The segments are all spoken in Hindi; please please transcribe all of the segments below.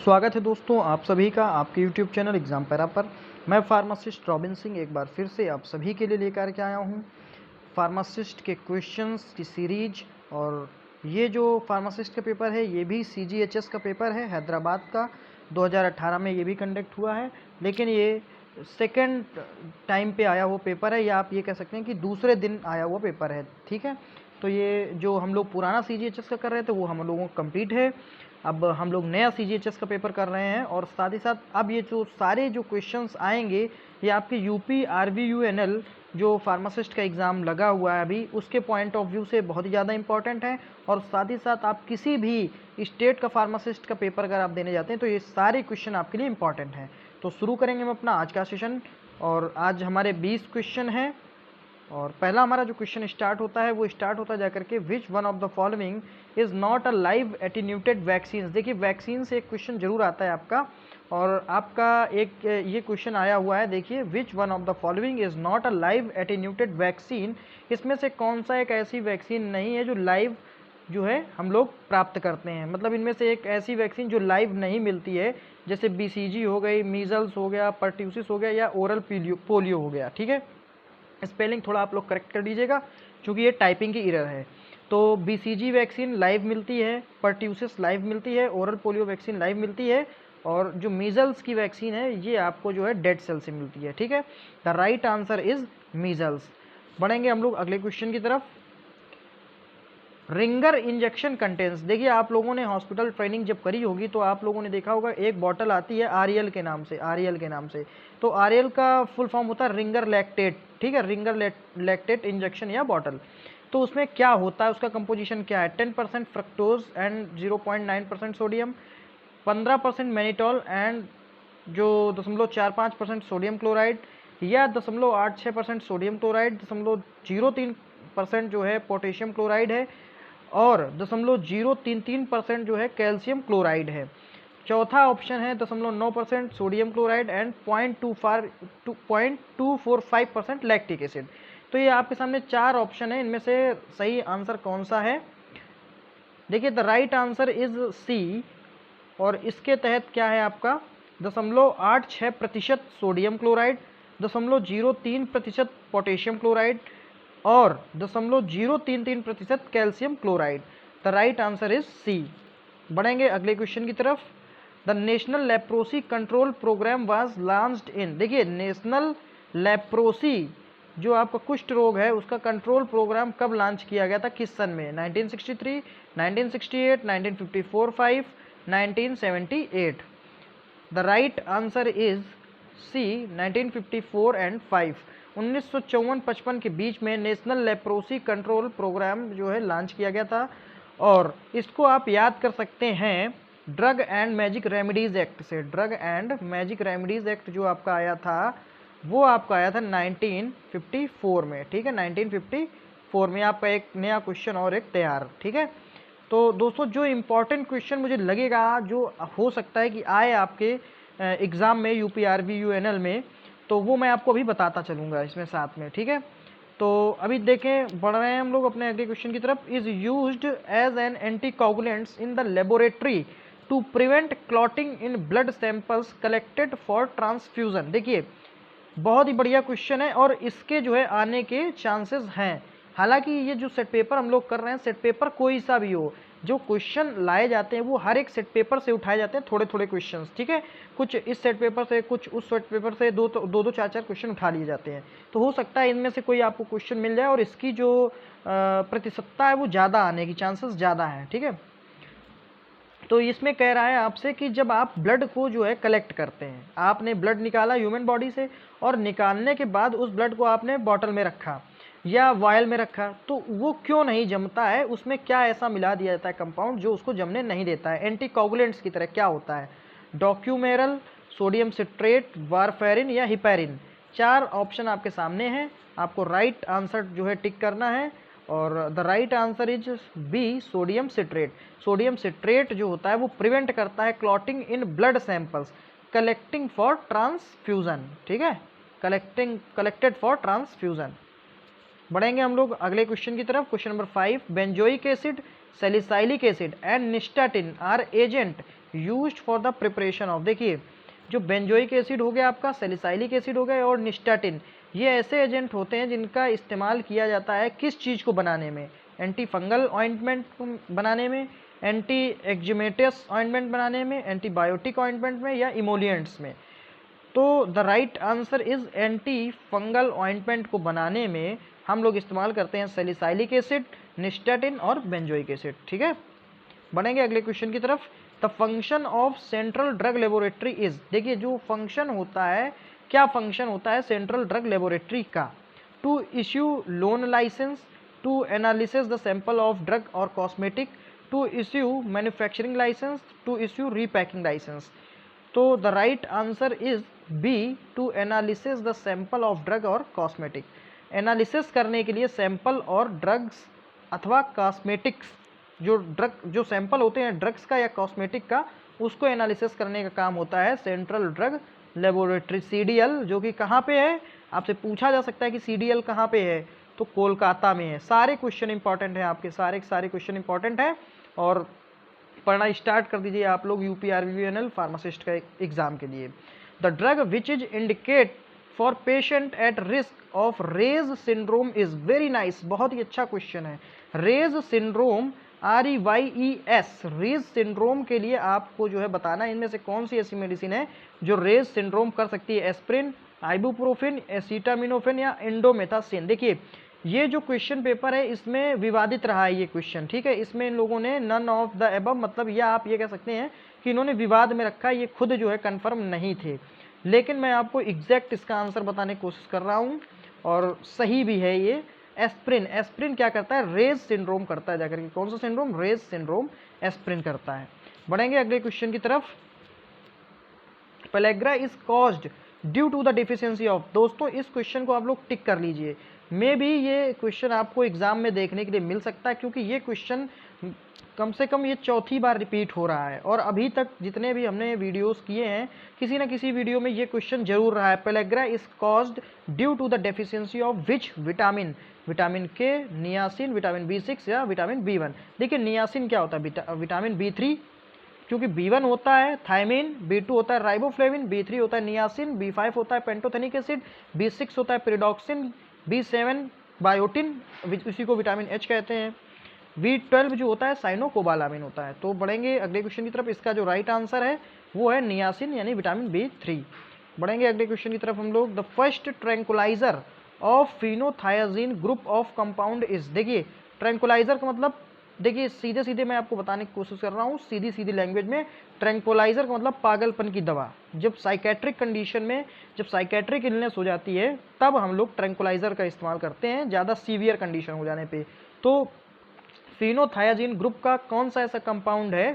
स्वागत है दोस्तों आप सभी का आपके YouTube चैनल एग्ज़ाम पैरा पर। मैं फार्मासिस्ट रॉबिन सिंह एक बार फिर से आप सभी के लिए लेकर के आया हूँ फार्मासिस्ट के क्वेश्चंस की सीरीज। और ये जो फार्मासिस्ट का पेपर है ये भी CGHS का पेपर है, हैदराबाद का 2018 में ये भी कंडक्ट हुआ है, लेकिन ये सेकेंड टाइम पे आया हुआ पेपर है, या आप ये कह सकते हैं कि दूसरे दिन आया हुआ पेपर है। ठीक है, तो ये जो हम लोग पुराना CGHS का कर रहे थे वो हम लोगों को कंप्लीट है। अब हम लोग नया CGHS का पेपर कर रहे हैं, और साथ ही साथ अब ये जो सारे जो क्वेश्चंस आएंगे ये आपके UP RVUNL जो फार्मासिस्ट का एग्ज़ाम लगा हुआ है अभी, उसके पॉइंट ऑफ व्यू से बहुत ही ज़्यादा इंपॉर्टेंट है। और साथ ही साथ आप किसी भी स्टेट का फार्मासिस्ट का पेपर अगर आप देने जाते हैं तो ये सारे क्वेश्चन आपके लिए इंपॉर्टेंट हैं। तो शुरू करेंगे हम अपना आज का सेशन, और आज हमारे 20 क्वेश्चन हैं। और पहला हमारा जो क्वेश्चन स्टार्ट होता है वो स्टार्ट होता जा करके which one of the following is not a live attenuated vaccine. देखिए वैक्सीन से एक क्वेश्चन जरूर आता है आपका, और आपका एक ये क्वेश्चन आया हुआ है। देखिए which one of the following is not a live attenuated vaccine, इसमें से कौन सा एक ऐसी वैक्सीन नहीं है जो लाइव जो है हम लोग प्राप्त करते हैं। मतलब इनमें से एक ऐसी वैक्सीन जो लाइव नहीं मिलती है, जैसे BCG हो गई, मीजल्स हो गया, पर्ट्यूसिस हो गया, या ओरल पोलियो हो गया। ठीक है, स्पेलिंग थोड़ा आप लोग करेक्ट कर दीजिएगा क्योंकि ये टाइपिंग की एरर है। तो BCG वैक्सीन लाइव मिलती है, पर्ट्यूसिस लाइव मिलती है, ओरल पोलियो वैक्सीन लाइव मिलती है, और जो मीजल्स की वैक्सीन है ये आपको जो है डेड सेल से मिलती है। ठीक है, the right answer is measles. बढ़ेंगे हम लोग अगले क्वेश्चन की तरफ। रिंगर इंजेक्शन कंटेंस, देखिए आप लोगों ने हॉस्पिटल ट्रेनिंग जब करी होगी तो आप लोगों ने देखा होगा एक बॉटल आती है REL के नाम से, REL के नाम से। तो REL का फुल फॉर्म होता है रिंगर लैक्टेट। ठीक है, रिंगर लैक्टेट इंजेक्शन या बॉटल। तो उसमें क्या होता है, उसका कंपोजिशन क्या है? 10% fructose and 0.9% sodium, 15% mannitol and जो 0.45% सोडियम क्लोराइड, या 0.86% सोडियम क्लोराइड, 0.03% जो है पोटेशियम क्लोराइड है, और 0.033% जो है कैल्शियम क्लोराइड है। चौथा ऑप्शन है 0.9% sodium chloride and 0.245% lactic acid. तो ये आपके सामने चार ऑप्शन है, इनमें से सही आंसर कौन सा है? देखिए the right answer is C, और इसके तहत क्या है आपका 0.86% सोडियम क्लोराइड, 0.03% पोटेशियम क्लोराइड, और 0.033% calcium chloride. The right answer is C। बढ़ेंगे अगले क्वेश्चन की तरफ। The national leprosy control programme was launched in, देखिए नेशनल लेप्रोसी जो आपका कुष्ठ रोग है उसका कंट्रोल प्रोग्राम कब लॉन्च किया गया था, किस सन में? 1963, 1968, 1954-5, 1978। The right answer is C, 1954 and 5। 1954-55 के बीच में नेशनल लेप्रोसी कंट्रोल प्रोग्राम जो है लॉन्च किया गया था, और इसको आप याद कर सकते हैं drug and magic remedies act से। Drug and magic remedies act जो आपका आया था वो आपका आया था 1954 में। ठीक है, 1954 में आपका एक नया क्वेश्चन और एक तैयार। ठीक है, तो दोस्तों जो इम्पोर्टेंट क्वेश्चन मुझे लगेगा जो हो सकता है कि आए आपके एग्ज़ाम में UP RVUNL में, तो वो मैं आपको अभी बताता चलूँगा इसमें साथ में। ठीक है, तो अभी देखें बढ़ रहे हैं हम लोग अपने अगले क्वेश्चन की तरफ। Is used as an anticoagulants in the laboratory to prevent clotting in blood samples collected for transfusion. देखिए बहुत ही बढ़िया क्वेश्चन है, और इसके जो है आने के चांसेस हैं। हालांकि ये जो सेट पेपर हम लोग कर रहे हैं, सेट पेपर कोई सा भी हो, जो क्वेश्चन लाए जाते हैं वो हर एक सेट पेपर से उठाए जाते हैं, थोड़े थोड़े क्वेश्चंस। ठीक है, कुछ इस सेट पेपर से, कुछ उस सेट पेपर से, दो चार क्वेश्चन उठा लिए जाते हैं। तो हो सकता है इनमें से कोई आपको क्वेश्चन मिल जाए, और इसकी जो प्रतिशतता है वो ज़्यादा आने की चांसेस ज़्यादा है। ठीक है, तो इसमें कह रहा है आपसे कि जब आप ब्लड को जो है कलेक्ट करते हैं, आपने ब्लड निकाला ह्यूमन बॉडी से, और निकालने के बाद उस ब्लड को आपने बॉटल में रखा या वायल में रखा, तो वो क्यों नहीं जमता है? उसमें क्या ऐसा मिला दिया जाता है कंपाउंड जो उसको जमने नहीं देता है? एंटीकोगुलेंट्स की तरह क्या होता है? डॉक्यूमेरल, सोडियम सिट्रेट, वारफेरिन, या हिपैरिन। चार ऑप्शन आपके सामने हैं, आपको राइट आंसर जो है टिक करना है, और the right answer is B, sodium citrate. Sodium citrate जो होता है वो प्रिवेंट करता है clotting in blood samples collecting for transfusion. ठीक है, कलेक्टेड फॉर ट्रांसफ्यूजन। बढ़ेंगे हम लोग अगले क्वेश्चन की तरफ। Question number 5, benzoic acid, salicylic acid and nystatin are agent used for the preparation of, देखिए जो बेंजोइक एसिड हो गया आपका, सैलिसाइलिक एसिड हो गया और निस्टाटिन, ये ऐसे एजेंट होते हैं जिनका इस्तेमाल किया जाता है किस चीज़ को बनाने में, एंटी फंगल ऑइंटमेंट बनाने में, एंटी एक्जिमेटस ऑइंटमेंट बनाने में, एंटीबायोटिक ऑइंटमेंट में या इमोलियंट्स में। तो the right answer is anti fungal ointment को बनाने में हम लोग इस्तेमाल करते हैं सैलिसाइलिक एसिड, निस्टाटिन और बेंजोइक एसिड। ठीक है, बढ़ेंगे अगले क्वेश्चन की तरफ। The function of central drug laboratory is, देखिए जो फंक्शन होता है, क्या फंक्शन होता है सेंट्रल ड्रग लेबोरेटरी का, to issue loan licence, to analysis the sample of drug और cosmetic, to issue manufacturing licence, to issue repacking licence. तो the right answer is B, to analysis the sample of drug और कॉस्मेटिक। एनालिसिस करने के लिए सैंपल और ड्रग्स अथवा कॉस्मेटिक्स, जो सैंपल होते हैं ड्रग्स का या कॉस्मेटिक का, उसको एनालिसिस करने का काम होता है सेंट्रल ड्रग लेबोरेटरी, CDL, जो कि कहाँ पे है, आपसे पूछा जा सकता है कि CDL कहाँ पे है, तो कोलकाता में है। सारे क्वेश्चन इंपॉर्टेंट हैं आपके, सारे क्वेश्चन इंपॉर्टेंट हैं और पढ़ना स्टार्ट कर दीजिए आप लोग UPRVNL फार्मासिस्ट का एग्जाम के लिए। The drug which is indicate for patient at risk of Reye's syndrome is, very nice, बहुत ही अच्छा क्वेश्चन है। Reye's syndrome, REYES, Reye's syndrome के लिए आपको जो है बताना इनमें से कौन सी ऐसी मेडिसिन है जो रेज सिंड्रोम कर सकती है, एस्प्रिन, आइबुप्रोफिन, एसिटामिनोफेन या इंडोमेथासिन। देखिए ये जो क्वेश्चन पेपर है इसमें विवादित रहा है ये क्वेश्चन, ठीक है, इसमें इन लोगों ने नन ऑफ द एबव, मतलब या आप ये कह सकते हैं कि इन्होंने विवाद में रखा है, ये खुद जो है कंफर्म नहीं थे, लेकिन मैं आपको एग्जैक्ट इसका आंसर बताने की कोशिश कर रहा हूँ और सही भी है ये। एस्प्रिन, एस्प्रिन क्या करता है, रेज सिंड्रोम करता है जाकर के, कौन सा सिंड्रोम, रेज सिंड्रोम एस्प्रिन करता है। बढ़ेंगे अगले क्वेश्चन की तरफ। Pellagra is caused due to the deficiency of, दोस्तों इस क्वेश्चन को आप लोग टिक कर लीजिए, मे भी ये क्वेश्चन आपको एग्जाम में देखने के लिए मिल सकता है, क्योंकि ये क्वेश्चन कम से कम ये चौथी बार रिपीट हो रहा है और अभी तक जितने भी हमने वीडियोस किए हैं किसी ना किसी वीडियो में ये क्वेश्चन जरूर रहा है। Pellagra is caused due to the deficiency of which vitamin, vitamin K, niacin, vitamin B6 या विटामिन B1। देखिए नियासिन क्या होता है, विटामिन B3, क्योंकि B1 होता है थायमिन, B2 होता है राइबोफ्लेविन, B3 होता है नियासिन, B5 होता है पेंटोथेनिक एसिड, B6 होता है पिरिडॉक्सिन, B7 बायोटिन, उसी को विटामिन H कहते हैं, B12 जो होता है साइनोकोबालामिन होता है। तो बढ़ेंगे अगले क्वेश्चन की तरफ, इसका जो राइट आंसर है वो है नियासिन यानी विटामिन B3। बढ़ेंगे अगले क्वेश्चन की तरफ हम लोग। The first tranquilliser of phenothiazine group of compound is, देखिए ट्रैंकुलाइजर का मतलब, देखिए सीधे सीधे मैं आपको बताने की कोशिश कर रहा हूँ सीधी सीधी लैंग्वेज में, ट्रैंकुलाइजर का मतलब पागलपन की दवा। जब साइकेट्रिक कंडीशन में, जब साइकेट्रिक इलनेस हो जाती है तब हम लोग ट्रैंकुलाइजर का इस्तेमाल करते हैं, ज़्यादा सीवियर कंडीशन हो जाने पे। तो फिनोथायाजीन ग्रुप का कौन सा ऐसा कंपाउंड है,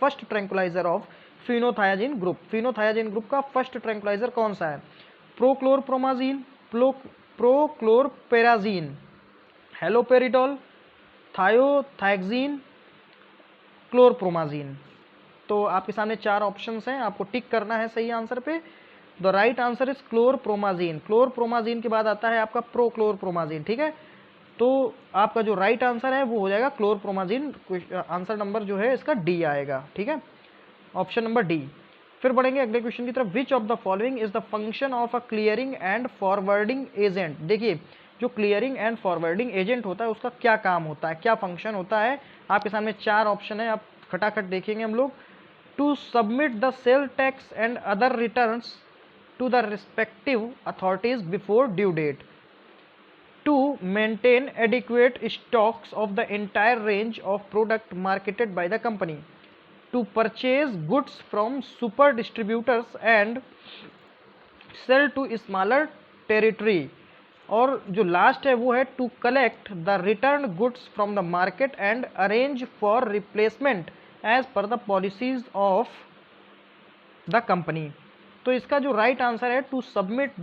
first tranquilliser of phenothiazine group, phenothiazine group का फर्स्ट ट्रैंकुलाइजर कौन सा है, प्रोक्लोरप्रोमाजीन, प्रोक्लोरपेराजीन, हेलोपेरिडोल, थायोथैक्सीन, क्लोरप्रोमाजीन। तो आपके सामने चार ऑप्शंस हैं, आपको टिक करना है सही आंसर पे। The right answer is chlorpromazine, chlorpromazine के बाद आता है आपका प्रोक्लोरप्रोमाजीन, ठीक है। तो आपका जो राइट आंसर है वो हो जाएगा क्लोरप्रोमाजीन, आंसर नंबर जो है इसका डी आएगा, ठीक है, ऑप्शन नंबर डी। फिर बढ़ेंगे अगले क्वेश्चन की तरफ। Which of the following is the function of a clearing and forwarding agent, देखिए जो क्लियरिंग एंड फॉरवर्डिंग एजेंट होता है उसका क्या काम होता है, क्या फंक्शन होता है। आपके सामने चार ऑप्शन है, आप खटाखट देखेंगे हम लोग। To submit the sale tax and other returns to the respective authorities before due date, to maintain adequate stocks of the entire range of product marketed by the company, to purchase goods from super distributors and sell to smaller territory, और जो लास्ट है वो है to collect the return goods from the market and arrange for replacement as per the policies of the company. तो इसका जो राइट आंसर है to submit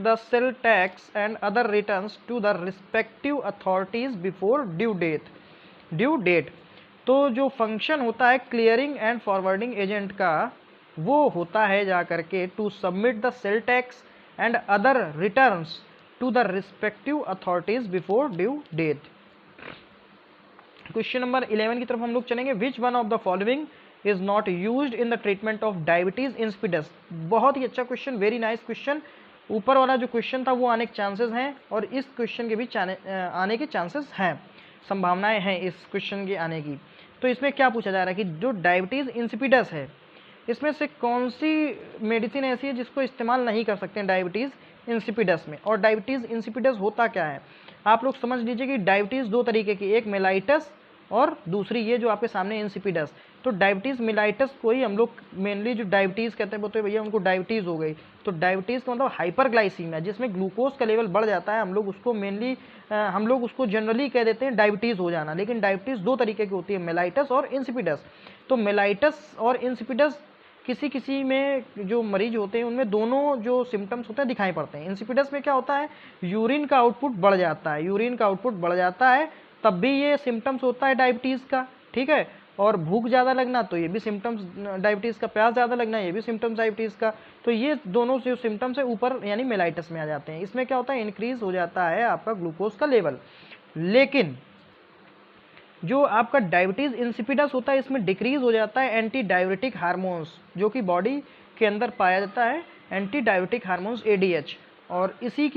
the sell tax and other returns to the respective authorities before due date। तो जो फंक्शन होता है क्लियरिंग एंड फॉरवर्डिंग एजेंट का वो होता है जाकर के to submit the sale tax and other returns to the respective authorities before due date. Question number 11 की तरफ हम लोग चलेंगे। Which one of the following is not used in the treatment of diabetes insipidus. बहुत ही अच्छा क्वेश्चन, वेरी नाइस क्वेश्चन। ऊपर वाला जो क्वेश्चन था वो आने के चांसेस हैं और इस क्वेश्चन के भी आने के चांसेस हैं, संभावनाएं हैं इस क्वेश्चन के आने की। तो इसमें क्या पूछा जा रहा है कि जो डायबिटीज इंसिपिडस है इसमें से कौन सी मेडिसिन ऐसी है जिसको इस्तेमाल नहीं कर सकते हैं डायबिटीज इंसिपिडस में। और डायबिटीज इंसिपिडस होता क्या है, आप लोग समझ लीजिए कि डायबिटीज दो तरीके की, एक मेलाइटस और दूसरी ये जो आपके सामने इंसिपिडस। तो डायबिटीज मेलाइटस को ही हम लोग मेनली जो डायबिटीज कहते हैं बोलते हैं भैया उनको डायबिटीज हो गई। तो डायबिटीज का मतलब हाइपरग्लाइसीमिया, जिसमें ग्लूकोज का लेवल बढ़ जाता है, हम लोग उसको मेनली हम लोग उसको जनरली कह देते हैं डायबिटीज हो जाना। लेकिन डायबिटीज दो तरीके की होती है, मेलाइटस और इंसिपिडस। तो मेलाइटस और इंसिपिडस किसी किसी में जो मरीज होते हैं उनमें दोनों जो सिम्टम्स होते हैं दिखाई पड़ते हैं। इंसिपिडस में क्या होता है, यूरिन का आउटपुट बढ़ जाता है, यूरिन का आउटपुट बढ़ जाता है तब भी ये सिम्टम्स होता है डायबिटीज़ का, ठीक है। और भूख ज़्यादा लगना तो ये भी सिम्टम्स डायबिटीज़ का, प्यास ज़्यादा लगना ये भी सिम्टम्स डायबिटीज़ का। तो ये दोनों जो सिम्टम्स है ऊपर यानी मेलाइटस में आ जाते हैं। इसमें क्या होता है, इंक्रीज हो जाता है आपका ग्लूकोज का लेवल। लेकिन जो आपका डायबिटीज इंसिपिडस होता है इसमें डिक्रीज हो जाता है एंटी डायबिटिक हार्मोन्स, जो कि बॉडी के अंदर पाया जाता है, एंटी डायबिटिक हार्मोन्स ADH। और इसी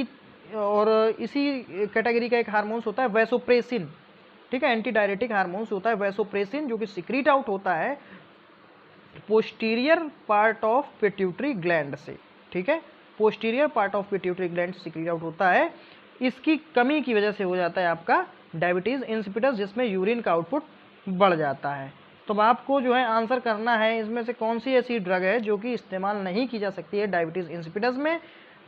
कैटेगरी का एक हार्मोन्स होता है वैसोप्रेसिन, ठीक है। एंटी डायबिटिक हार्मोन्स होता है वैसोप्रेसिन, जो कि सिक्रीट आउट होता है posterior part of pituitary gland से, ठीक है। Posterior part of pituitary gland से सिक्रीट आउट होता है। इसकी कमी की वजह से हो जाता है आपका डायबिटीज इंसिपिडस, जिसमें यूरिन का आउटपुट बढ़ जाता है। तो आपको जो है आंसर करना है इसमें से कौन सी ऐसी ड्रग है जो कि इस्तेमाल नहीं की जा सकती है डायबिटीज इंसिपिडस में।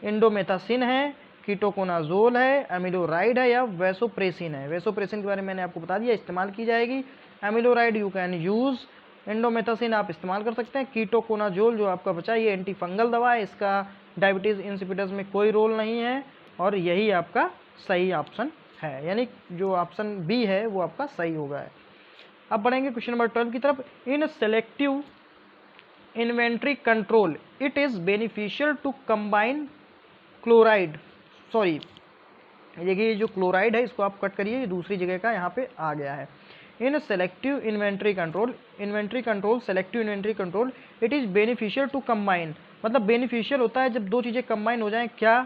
इंडोमेथासिन है, कीटोकोनाजोल है, एमिलोराइड है या वैसोप्रेसिन है। वैसोप्रेसिन के बारे में मैंने आपको बता दिया, इस्तेमाल की जाएगी। Amiloride you can use, indomethacin आप इस्तेमाल कर सकते हैं। कीटोकोनाजोल जो आपका बचा ये एंटी फंगल दवा है, इसका डायबिटीज इंसिपिडस में कोई रोल नहीं है और यही आपका सही ऑप्शन है, यानी जो ऑप्शन बी है वो आपका सही होगा है। अब बढ़ेंगे क्वेश्चन नंबर 12 की तरफ। In selective inventory control it is beneficial to combine chloride, sorry देखिए जो क्लोराइड है इसको आप कट करिए, ये दूसरी जगह का यहाँ पे आ गया है। In selective inventory control selective inventory control it is beneficial to combine, मतलब बेनिफिशियल होता है जब दो चीज़ें कंबाइन हो जाएं। क्या,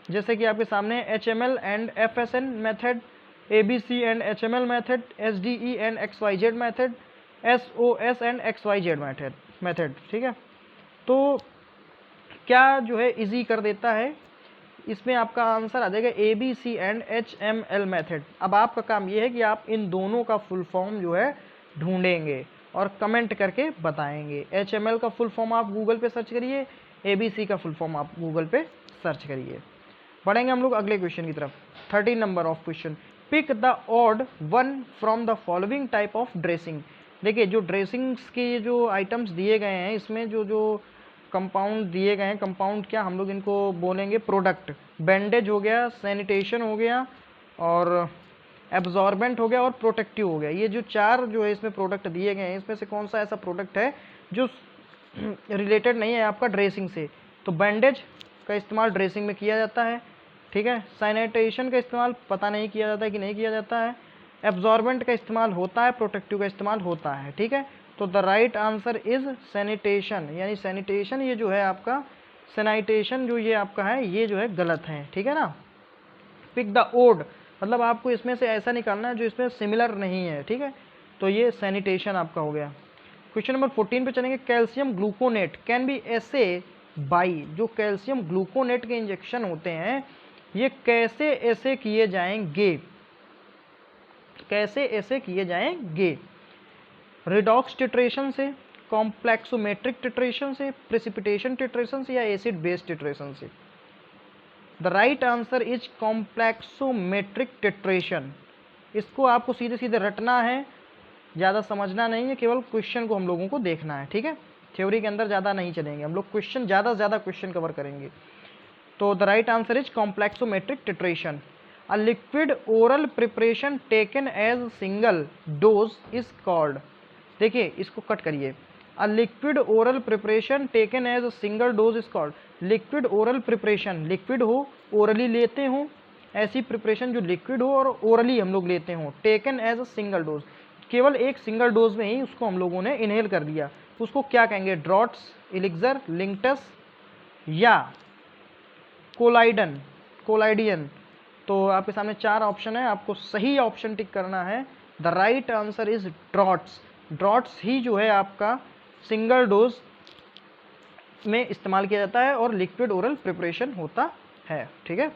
जैसे कि आपके सामने HML and FSN method, ABC and HML method, SDE and XYZ method, SOS and XYZ method, ठीक है। तो क्या जो है इजी कर देता है, इसमें आपका आंसर आ जाएगा ABC एंड HML मेथड। अब आपका काम ये है कि आप इन दोनों का फुल फॉर्म जो है ढूंढेंगे और कमेंट करके बताएंगे। HML का फुल फॉर्म आप गूगल पे सर्च करिए, ABC का फुल फॉर्म आप गूगल पे सर्च करिए। बढ़ेंगे हम लोग अगले क्वेश्चन की तरफ। 13 number of question, pick the odd one from the following type of dressing. देखिए जो ड्रेसिंग्स के जो आइटम्स दिए गए हैं इसमें जो जो कंपाउंड दिए गए हैं, कंपाउंड क्या हम लोग इनको बोलेंगे प्रोडक्ट। बैंडेज हो गया, सैनिटेशन हो गया और एब्जॉर्बेंट हो गया और प्रोटेक्टिव हो गया। ये जो चार जो है इसमें प्रोडक्ट दिए गए हैं इसमें से कौन सा ऐसा प्रोडक्ट है जो रिलेटेड नहीं है आपका ड्रेसिंग से। तो बैंडेज का इस्तेमाल ड्रेसिंग में किया जाता है, ठीक है। सैनिटेशन का इस्तेमाल पता नहीं किया जाता है कि नहीं किया जाता है। एब्जॉर्बेंट का इस्तेमाल होता है, प्रोटेक्टिव का इस्तेमाल होता है, ठीक है। तो the right answer is sanitation, यानी सैनिटेशन ये जो है आपका सैनिटेशन जो ये आपका है ये जो है गलत है, ठीक है ना। पिक द ओड, मतलब आपको इसमें से ऐसा निकालना है जो इसमें सिमिलर नहीं है, ठीक है। तो ये सैनिटेशन आपका हो गया। क्वेश्चन नंबर 14 पे चलेंगे। कैल्शियम ग्लूकोनेट कैन बी ऐसे बाई, जो कैल्शियम ग्लूकोनेट के इंजेक्शन होते हैं ये कैसे ऐसे किए जाएंगे, कैसे ऐसे किए जाएंगे। रिडॉक्स टिट्रेशन से, कॉम्प्लेक्सोमेट्रिक टिट्रेशन से, प्रेसिपिटेशन टिट्रेशन से या एसिड बेस टिट्रेशन से। The right answer is complexometric titration. इसको आपको सीधे सीधे रटना है, ज़्यादा समझना नहीं है, केवल क्वेश्चन को हम लोगों को देखना है, ठीक है। थ्योरी के अंदर ज़्यादा नहीं चलेंगे हम लोग, क्वेश्चन ज़्यादा से ज़्यादा क्वेश्चन कवर करेंगे। तो the right answer is complexometric titration. A liquid oral preparation taken as single dose is called. देखिए इसको कट करिए। A liquid oral preparation taken as single dose is called. Liquid oral preparation, liquid हो ओरली लेते हो ऐसी प्रिपरेशन जो लिक्विड हो और ओरली हम लोग लेते हो, taken as a single dose, केवल एक सिंगल डोज में ही उसको हम लोगों ने इनहेल कर दिया, उसको क्या कहेंगे? ड्रॉट्स, एलिक्सर, लिंक्टस या कोलाइडियन। तो आपके सामने 4 ऑप्शन है, आपको सही ऑप्शन टिक करना है। द राइट आंसर इज ड्रॉट्स। ड्रॉट्स ही जो है आपका सिंगल डोज में इस्तेमाल किया जाता है और लिक्विड ओरल प्रिपरेशन होता है। ठीक है,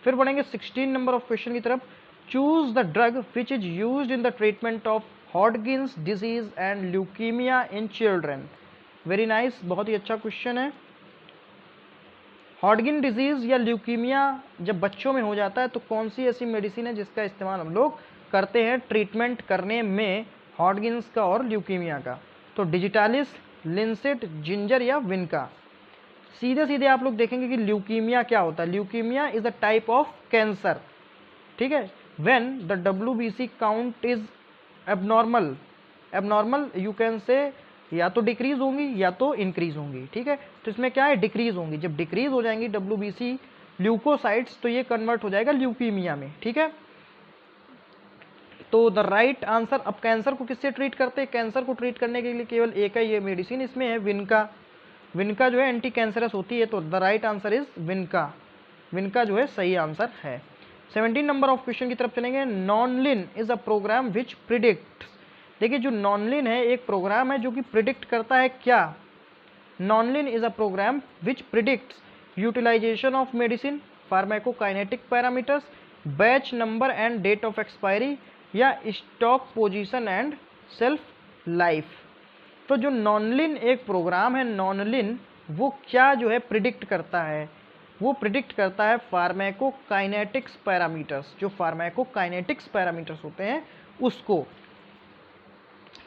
फिर बढ़ेंगे 16 नंबर ऑफ क्वेश्चन की तरफ। Choose the drug which is used in the treatment of Hodgkin's disease and leukaemia in children. Very nice, बहुत ही अच्छा क्वेश्चन है। हॉडकिन डिजीज या ल्यूकीमिया जब बच्चों में हो जाता है तो कौन सी ऐसी मेडिसिन है जिसका इस्तेमाल हम लोग करते हैं ट्रीटमेंट करने में हॉडकिंस का और ल्यूकीमिया का? तो डिजिटालिस, लिंसेट, जिंजर या विनका। सीधे सीधे आप लोग देखेंगे कि ल्यूकीमिया क्या होता है। Leukaemia is a type of cancer. ठीक है, when the WBC count is abnormal you can say या तो डिक्रीज होंगी या तो इंक्रीज होंगी। ठीक है, तो इसमें क्या है? डिक्रीज होंगी। जब डिक्रीज हो जाएंगी WBC ल्यूकोसाइट्स तो ये कन्वर्ट हो जाएगा ल्यूकीमिया में। ठीक है, तो द राइट आंसर, अब कैंसर को किससे ट्रीट करते हैं? कैंसर को ट्रीट करने के लिए केवल एक ही ये मेडिसिन इसमें है, विनका। विनका जो है एंटी कैंसरस होती है, तो द राइट आंसर इज विनका। विनका जो है सही आंसर है। 17 नंबर ऑफ क्वेश्चन की तरफ चलेंगे। Nonlin is a program which predict. देखिए, जो नॉनलिन है एक प्रोग्राम है जो कि प्रिडिक्ट करता है क्या? Nonlin is a program which predicts utilisation of medicine, pharmacokinetic parameters, batch number and date of expiry या stock position and shelf life. तो जो नॉनलिन एक प्रोग्राम है, नॉनलिन वो क्या जो है प्रिडिक्ट करता है? वो प्रिडिक्ट करता है फार्माकोकाइनेटिक्स पैरामीटर्स, जो फार्माकोकाइनेटिक्स पैरामीटर्स होते हैं उसको।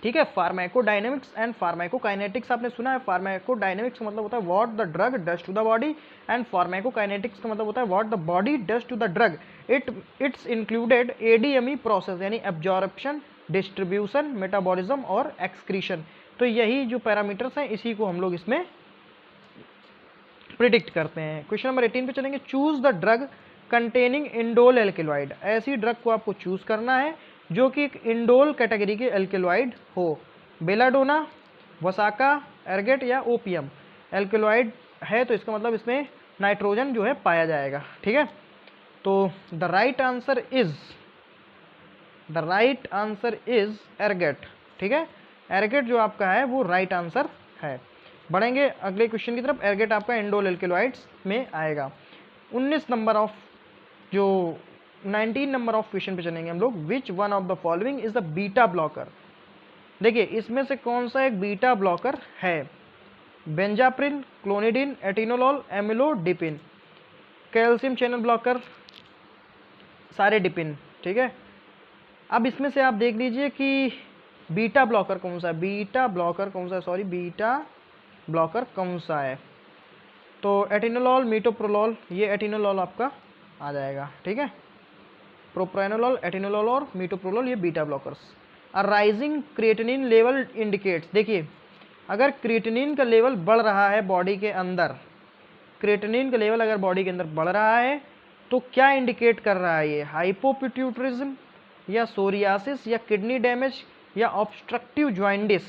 ठीक है, फार्माकोडायनेमिक्स एंड फार्माकोकाइनेटिक्स आपने सुना है। फार्माकोडायनेमिक्स का मतलब होता है what the drug does to the body, and pharmacokinetics का मतलब होता है what the body does to the drug. It's included ADME process, यानी एब्जॉर्प्शन, डिस्ट्रीब्यूशन, मेटाबॉलिज्म और एक्सक्रीशन। तो यही जो पैरामीटर्स हैं इसी को हम लोग इसमें प्रिडिक्ट करते हैं। क्वेश्चन नंबर 18 पे चलेंगे। Choose the drug containing indole alkaloid. ऐसी ड्रग को आपको चूज करना है जो कि एक इंडोल कैटेगरी के एल्केलॉइड हो। बेलाडोना, वसाका, एर्गेट या ओपियम। एल्केलॉइड है तो इसका मतलब इसमें नाइट्रोजन जो है पाया जाएगा। ठीक है, तो द राइट आंसर इज एर्गेट। ठीक है, एर्गेट जो आपका है वो राइट आंसर है। बढ़ेंगे अगले क्वेश्चन की तरफ। एर्गेट आपका इंडोल एल्केलॉइड्स में आएगा। 19 number of 19 number of question पे चलेंगे हम लोग। Which one of the following is the beta blocker. देखिए, इसमें से कौन सा एक बीटा ब्लॉकर है? Benazepril, clonidine, atenolol, amlodipine. Calcium channel blocker, सारे डिपिन। ठीक है, अब इसमें से आप देख लीजिए कि बीटा ब्लॉकर कौन सा है। बीटा ब्लॉकर कौन सा है? तो एटिनोलॉल, मीटोप्रोलॉल, ये एटिनोलॉल आपका आ जाएगा। ठीक है, प्रोप्रानोलॉल, एटिनोलॉल और मीटोप्रोलॉल ये beta blockers. A rising creatinine level indicates. देखिए, अगर क्रिएटिनिन का लेवल बढ़ रहा है बॉडी के अंदर, क्रिएटिनिन का लेवल अगर बॉडी के अंदर बढ़ रहा है तो क्या इंडिकेट कर रहा है ये? हाइपोपिट्यूटरिज्म या सोरियासिस या किडनी डैमेज या ऑब्स्ट्रक्टिव जॉइंडिस।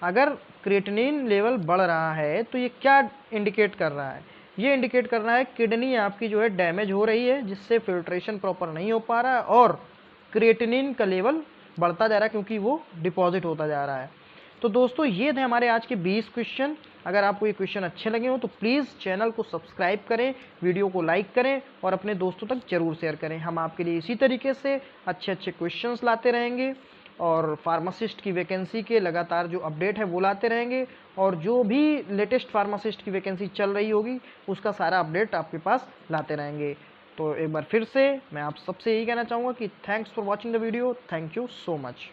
अगर क्रिएटिनिन लेवल बढ़ रहा है तो ये क्या इंडिकेट कर रहा है? ये इंडिकेट कर रहा है किडनी आपकी जो है डैमेज हो रही है, जिससे फिल्ट्रेशन प्रॉपर नहीं हो पा रहा है और क्रिएटिनिन का लेवल बढ़ता जा रहा है क्योंकि वो डिपॉजिट होता जा रहा है। तो दोस्तों, ये थे हमारे आज के 20 क्वेश्चन। अगर आपको ये क्वेश्चन अच्छे लगे हो तो प्लीज़ चैनल को सब्सक्राइब करें, वीडियो को लाइक करें और अपने दोस्तों तक जरूर शेयर करें। हम आपके लिए इसी तरीके से अच्छे अच्छे क्वेश्चंस लाते रहेंगे और फार्मासिस्ट की वैकेंसी के लगातार जो अपडेट है वो लाते रहेंगे, और जो भी लेटेस्ट फार्मासिस्ट की वैकेंसी चल रही होगी उसका सारा अपडेट आपके पास लाते रहेंगे। तो एक बार फिर से मैं आप सबसे यही कहना चाहूँगा कि thanks for watching the video. Thank you so much.